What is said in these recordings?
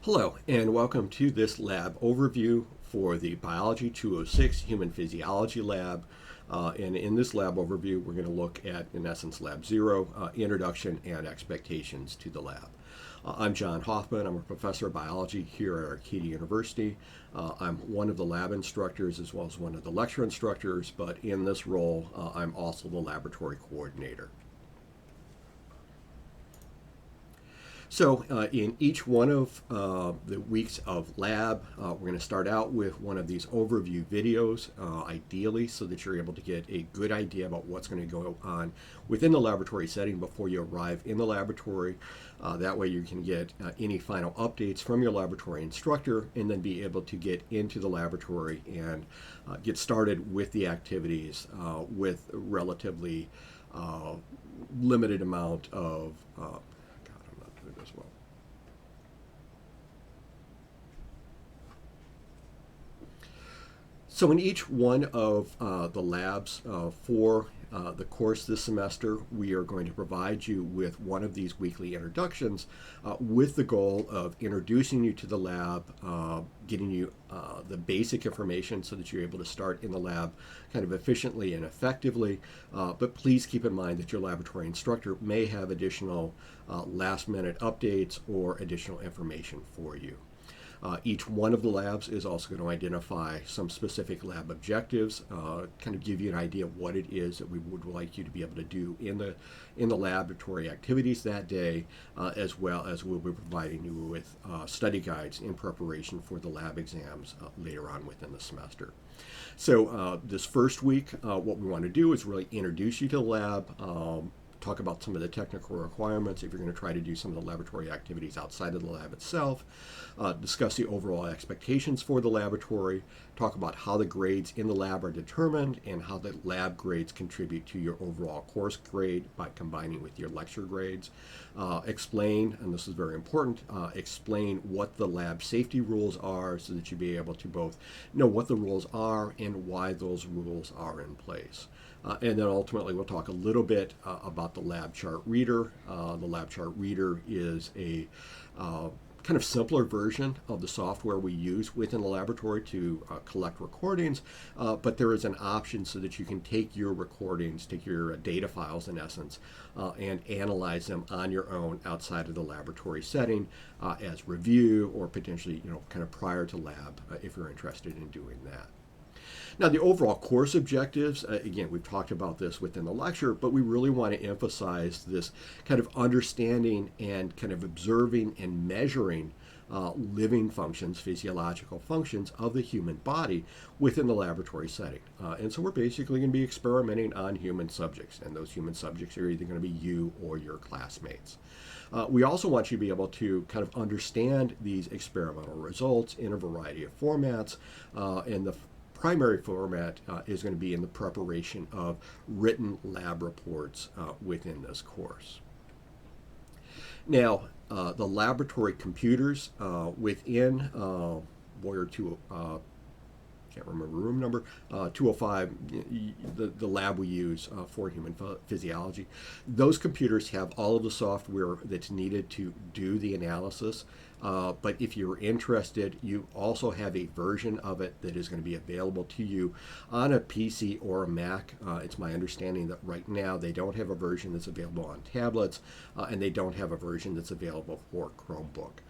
Hello, and welcome to this lab overview for the Biology 206 Human Physiology Lab. And in this lab overview, we're going to look at, in essence, Lab 0, Introduction and Expectations to the lab. I'm John Hoffman. I'm a professor of biology here at Arcadia University. I'm one of the lab instructors as well as one of the lecture instructors, but in this role, I'm also the laboratory coordinator. So in each one of the weeks of lab, we're going to start out with one of these overview videos, ideally so that you're able to get a good idea about what's going to go on within the laboratory setting before you arrive in the laboratory. That way you can get any final updates from your laboratory instructor and then be able to get into the laboratory and get started with the activities with a relatively limited amount of as well. So in each one of the labs for the course this semester, we are going to provide you with one of these weekly introductions with the goal of introducing you to the lab, getting you the basic information so that you're able to start in the lab kind of efficiently and effectively. But please keep in mind that your laboratory instructor may have additional last-minute updates or additional information for you. Each one of the labs is also going to identify some specific lab objectives, kind of give you an idea of what it is that we would like you to be able to do in the laboratory activities that day, as well as we'll be providing you with study guides in preparation for the lab exams later on within the semester. So this first week, what we want to do is really introduce you to the lab, talk about some of the technical requirements if you're going to try to do some of the laboratory activities outside of the lab itself, discuss the overall expectations for the laboratory, talk about how the grades in the lab are determined and how the lab grades contribute to your overall course grade by combining with your lecture grades, explain, and this is very important, explain what the lab safety rules are so that you be able to both know what the rules are and why those rules are in place. And then ultimately we'll talk a little bit about the lab chart reader. The lab chart reader is a kind of simpler version of the software we use within the laboratory to collect recordings, but there is an option so that you can take your recordings, take your data files in essence, and analyze them on your own outside of the laboratory setting as review or potentially, kind of prior to lab if you're interested in doing that. Now, the overall course objectives, again, we've talked about this within the lecture, but we really want to emphasize this kind of understanding and kind of observing and measuring living functions, physiological functions of the human body within the laboratory setting. And so we're basically going to be experimenting on human subjects, and those human subjects are either going to be you or your classmates. We also want you to be able to kind of understand these experimental results in a variety of formats, and the primary format is going to be in the preparation of written lab reports within this course. Now, the laboratory computers within Warrior 2, can't remember room number, 205, the lab we use for human physiology. Those computers have all of the software that's needed to do the analysis. But if you're interested, you also have a version of it that is going to be available to you on a PC or a Mac. It's my understanding that right now they don't have a version that's available on tablets, and they don't have a version that's available for Chromebook.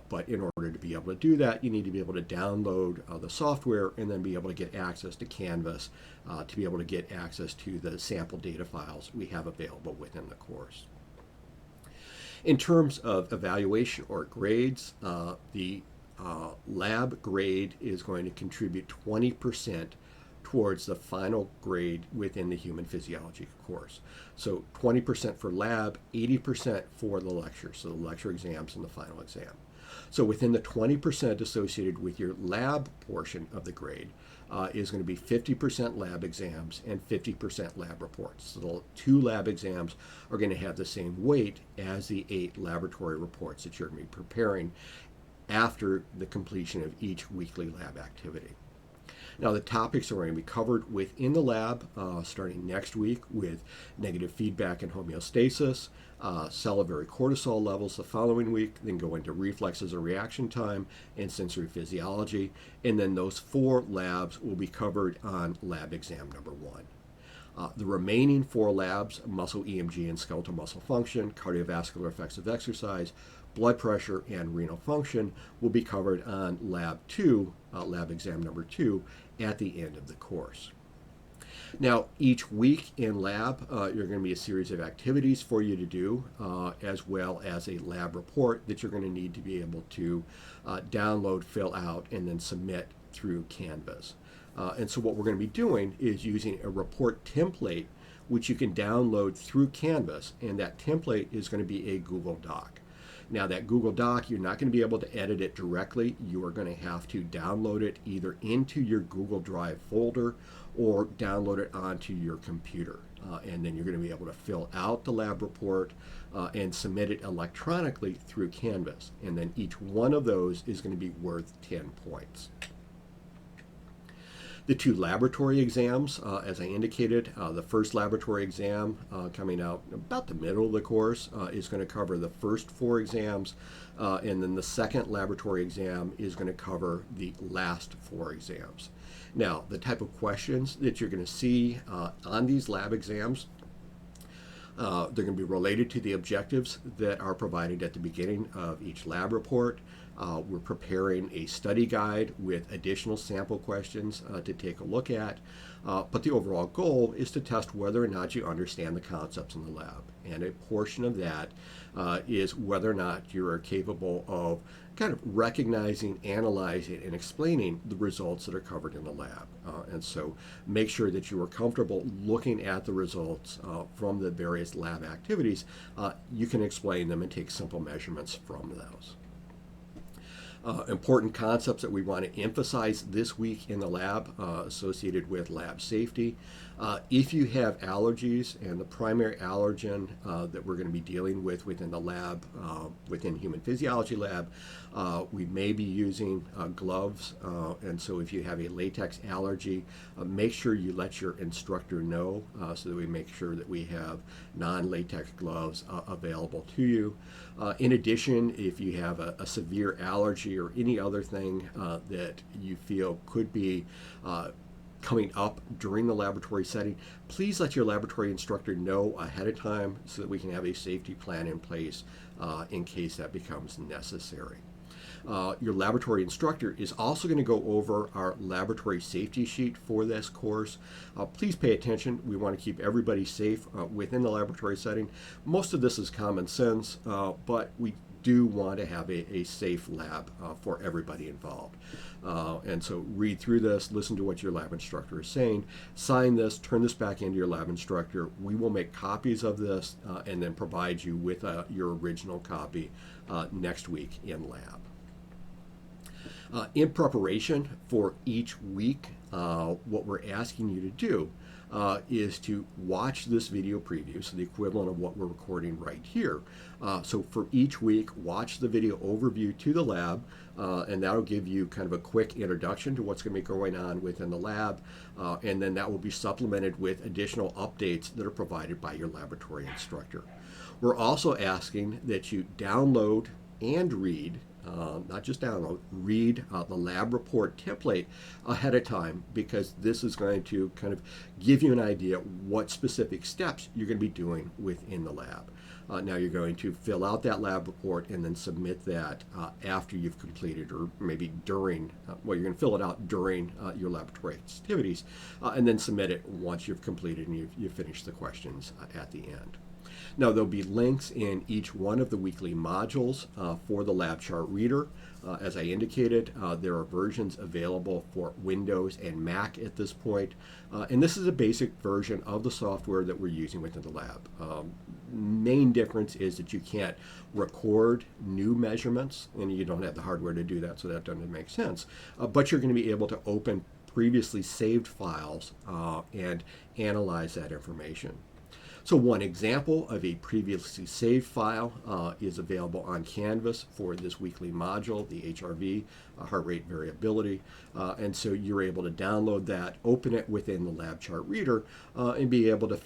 But in order to be able to do that, you need to be able to download the software and then be able to get access to Canvas to be able to get access to the sample data files we have available within the course. In terms of evaluation or grades, the lab grade is going to contribute 20% towards the final grade within the human physiology course. So 20% for lab, 80% for the lecture, so the lecture exams and the final exam. So within the 20% associated with your lab portion of the grade is going to be 50% lab exams and 50% lab reports. So the 2 lab exams are going to have the same weight as the 8 laboratory reports that you're going to be preparing after the completion of each weekly lab activity. Now, the topics are going to be covered within the lab starting next week with negative feedback and homeostasis, salivary cortisol levels the following week, then go into reflexes or reaction time and sensory physiology. And then those 4 labs will be covered on lab exam number 1. The remaining 4 labs, muscle EMG and skeletal muscle function, cardiovascular effects of exercise, blood pressure, and renal function, will be covered on lab 2, lab exam number 2, at the end of the course. Now, each week in lab, you're going to be a series of activities for you to do, as well as a lab report that you're going to need to be able to download, fill out, and then submit through Canvas. And so what we're going to be doing is using a report template, which you can download through Canvas, and that template is going to be a Google Doc. Now, that Google Doc, you're not going to be able to edit it directly. You are going to have to download it either into your Google Drive folder or download it onto your computer. And then you're going to be able to fill out the lab report and submit it electronically through Canvas. And then each one of those is going to be worth 10 points. The 2 laboratory exams, as I indicated, the first laboratory exam coming out about the middle of the course is going to cover the first 4 exams, and then the second laboratory exam is going to cover the last 4 exams. Now, the type of questions that you're going to see on these lab exams, they're going to be related to the objectives that are provided at the beginning of each lab report. We're preparing a study guide with additional sample questions to take a look at, but the overall goal is to test whether or not you understand the concepts in the lab. And a portion of that is whether or not you are capable of kind of recognizing, analyzing, and explaining the results that are covered in the lab. And so make sure that you are comfortable looking at the results from the various lab activities. You can explain them and take simple measurements from those. Important concepts that we want to emphasize this week in the lab associated with lab safety. If you have allergies, and the primary allergen that we're going to be dealing with within the lab, within human physiology lab, we may be using gloves, and so if you have a latex allergy, make sure you let your instructor know so that we make sure that we have non-latex gloves available to you. In addition, if you have a severe allergy or any other thing that you feel could be coming up during the laboratory setting, please let your laboratory instructor know ahead of time so that we can have a safety plan in place in case that becomes necessary. Your laboratory instructor is also going to go over our laboratory safety sheet for this course. Please pay attention. We want to keep everybody safe within the laboratory setting. Most of this is common sense, but we do want to have a safe lab for everybody involved. And so read through this, listen to what your lab instructor is saying, sign this, turn this back into your lab instructor. We will make copies of this and then provide you with your original copy next week in lab. In preparation for each week, what we're asking you to do is to watch this video preview, so the equivalent of what we're recording right here. So for each week, watch the video overview to the lab, and that'll give you kind of a quick introduction to what's going to be going on within the lab, and then that will be supplemented with additional updates that are provided by your laboratory instructor. We're also asking that you download and read, not just download, read the lab report template ahead of time, because this is going to kind of give you an idea what specific steps you're going to be doing within the lab. Now you're going to fill out that lab report and then submit that after you've completed, or maybe during, well, you're going to fill it out during your laboratory activities, and then submit it once you've completed and you've finished the questions at the end. Now, there'll be links in each one of the weekly modules for the lab chart reader. As I indicated, there are versions available for Windows and Mac at this point. And this is a basic version of the software that we're using within the lab. Main difference is that you can't record new measurements, and you don't have the hardware to do that, so that doesn't make sense. But you're going to be able to open previously saved files and analyze that information. So one example of a previously saved file is available on Canvas for this weekly module, the HRV, heart rate variability. And so you're able to download that, open it within the lab chart reader, and be able to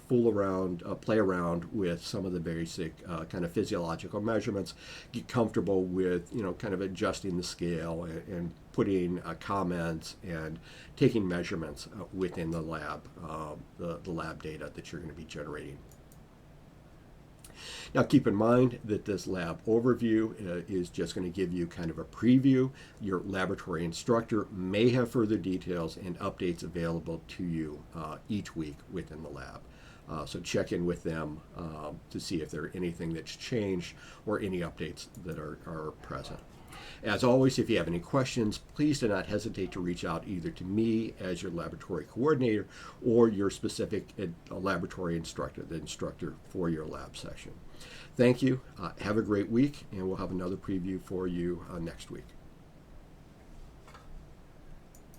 fool around, play around with some of the basic kind of physiological measurements, get comfortable with, kind of adjusting the scale and putting comments and taking measurements within the lab, the lab data that you're going to be generating. Now keep in mind that this lab overview is just going to give you kind of a preview. Your laboratory instructor may have further details and updates available to you each week within the lab. So check in with them to see if there's anything that's changed or any updates that are present. As always, if you have any questions, please do not hesitate to reach out either to me as your laboratory coordinator or your specific laboratory instructor, the instructor for your lab section. Thank you. Have a great week, and we'll have another preview for you next week.